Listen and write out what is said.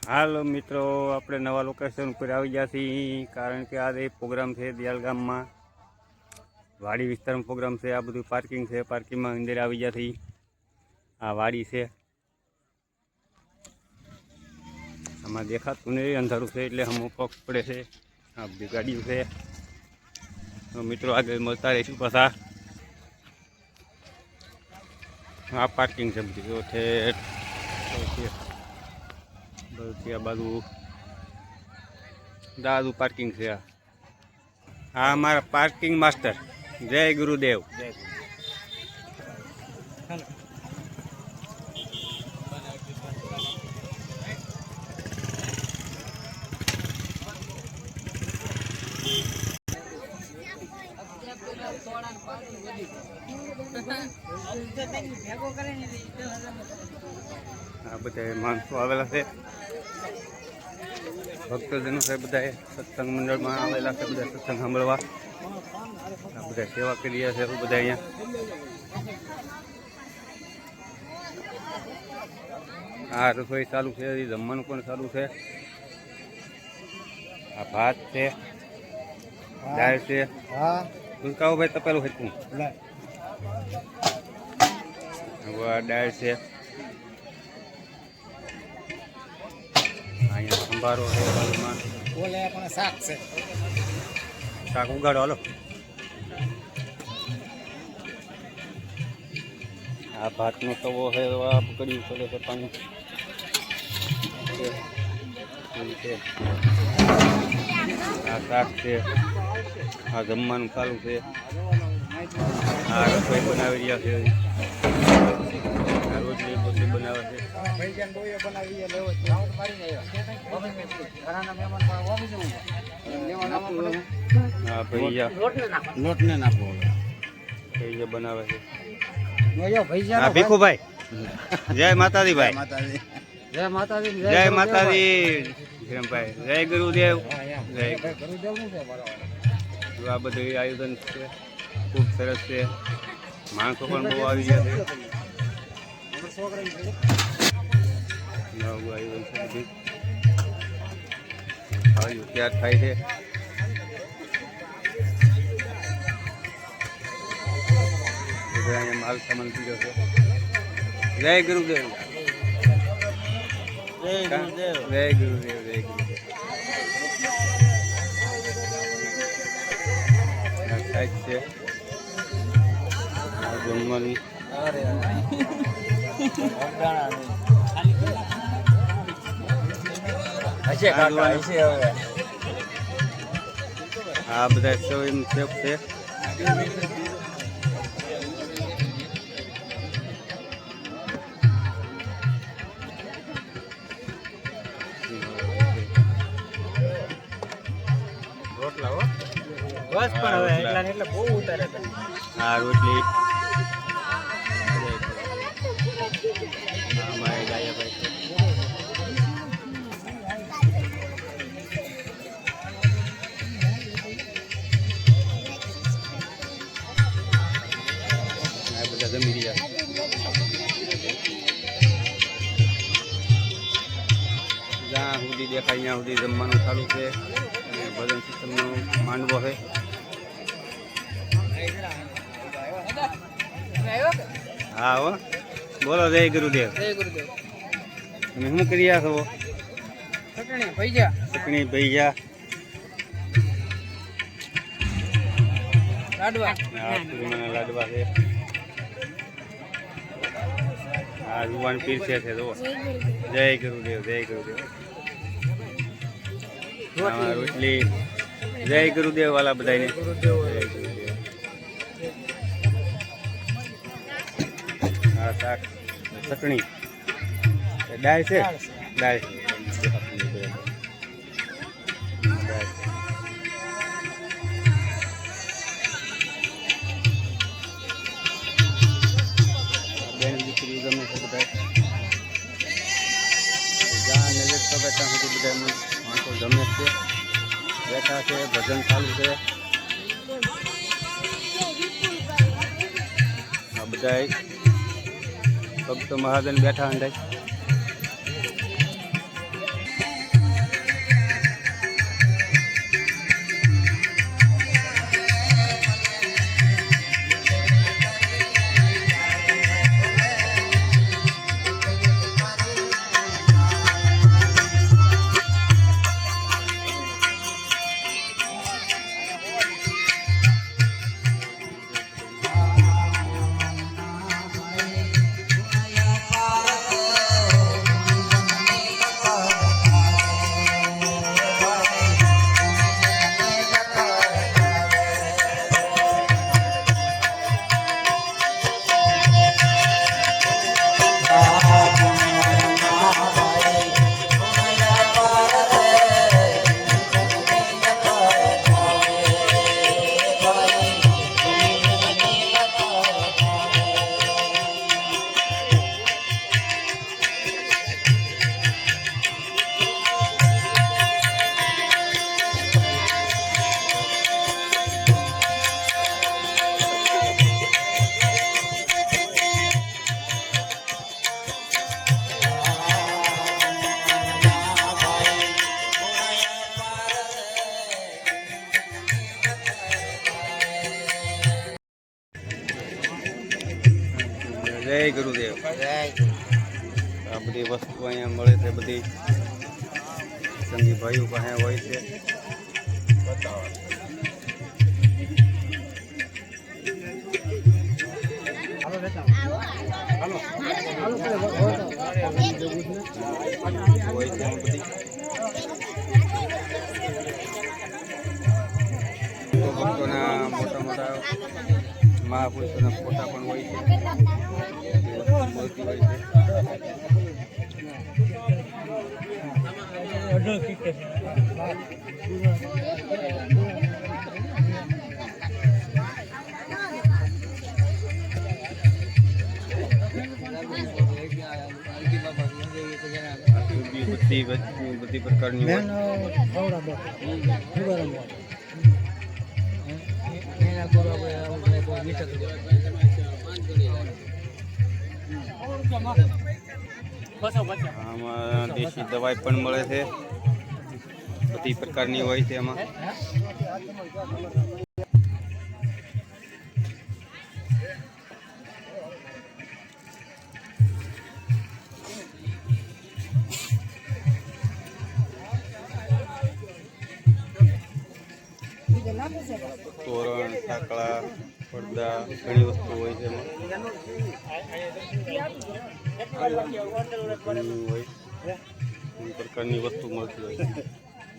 હાલો મિત્રો, આપણે નવા લોકેશન ઉપર આવી ગયા છીએ. કારણ કે આજે પ્રોગ્રામ છે દિયાલ ગામમાં, વાડી વિસ્તારમાં પ્રોગ્રામ છે. આ બધું પાર્કિંગ છે, પાર્કિંગમાં અંદર આવી ગયા છીએ. આ વાડી છે, આમાં દેખાતું નહીં, અંધારું છે એટલે હમ પક્ષ પડે છે. આ બધી ગાડીઓ છે. તો મિત્રો આગળ મળતા રહીશું પાછા. આ પાર્કિંગ છે બધી છે આ બાજુ દાદુ પાર્કિંગ છે. આ અમારા પાર્કિંગ માસ્ટર. જય ગુરુદેવ. આ બધા માણસો આવેલા છે, ભક્તજનો છે, બધા સત્સંગ મંડળમાં આવેલા છે, બધા સત્સંગ સાંભળવા. આ બધા સેવા કરી રહ્યા છે બધા અહીંયા. આ રસોઈ ચાલુ છે, જમવાનું પણ ચાલુ છે. આ ભાત છે, દાળ છે. ભૂલકાઓ ભાઈ તપેલું હતું. દાળ છે, અહીંયા સંભારો છે, બાજુમાં શાક છે. શાક ઉગાડો હાલો. આ ભાતનો તવો છે, આ પકડી પડે છે પાણી છે. આ શાક છે, આ જમવાનું ચાલુ છે. આ રસોઈ બનાવી રહ્યા છે. રોટલી બોટલી બનાવે છે. હા ભૈયા લોટને નાખો. ભૈયા બનાવે છે. હા ભીખુભાઈ. જય માતાજી ભાઈ. જય માતાજી. જય માતાજી ભાઈ. જય ગુરુદેવ. જય ગુરુદેવ. આ બધું આયોજન છે, ખૂબ સરસ છે. માણસો પણ બહુ આવી ગયા છે. નવું આયોજન છે બધું. આવ્યું ત્યાર થાય છે. અહીંયા માલ સામાન પીડ્યો છે. જય ગુરુદેવ. જય ગુરુદેવ. જય ગુરુદેવ. જય ગુરુદેવ. સાઈડ છે જમવાની. આ બધા સેવ છે. રોટલા બસ પણ હવે એટલે બહુ ઉતારે. આ રોટલી બધા જમી રહ્યા. જ્યાં સુધી દેખાય ત્યાં સુધી જમવાનું ચાલુ છે. અને ભજન સિસ્ટમનો માંડવો છે. હા હો, બોલો. જય ગુરુદેવ. જય ગુરુદેવ. તમે શું કરી રહ્યા છો? ચટણી ભૈયા. લાડવા છે. આ જુવાન પીરસે છે. જુઓ. જય ગુરુદેવ. જય ગુરુદેવ. રોટલી. જય ગુરુદેવ વાલા બધાને. આ શાક, ચટણી, દાળ છે. દાળ બેન દીકરી ગમે છે બધા. જ્યાં નજર પગે ત્યાં સુધી બધા માણસો જમે છે, બેઠા છે, ભજન ચાલુ છે. આ બધા ભક્તો મહાજન બેઠા અંદાજ. જય ગુરુદેવ. આ બધી વસ્તુ અહીંયા મળે છે, બધી સંગી ભાઈઓ પાસે હોય છે. ભક્તોના મોટા મોટા મહાપુરુષોના ફોટા પણ હોય છે, મળતી હોય છે. બધી પ્રકારની આમાં દેશી દવાઈ પણ મળે છે, બધી પ્રકારની હોય છે એમાં. તોરણ, સાંકળા, પડદા, ઘણી વસ્તુ હોય છે એમાં. ઘણી પ્રકારની વસ્તુ મળતી હોય છે.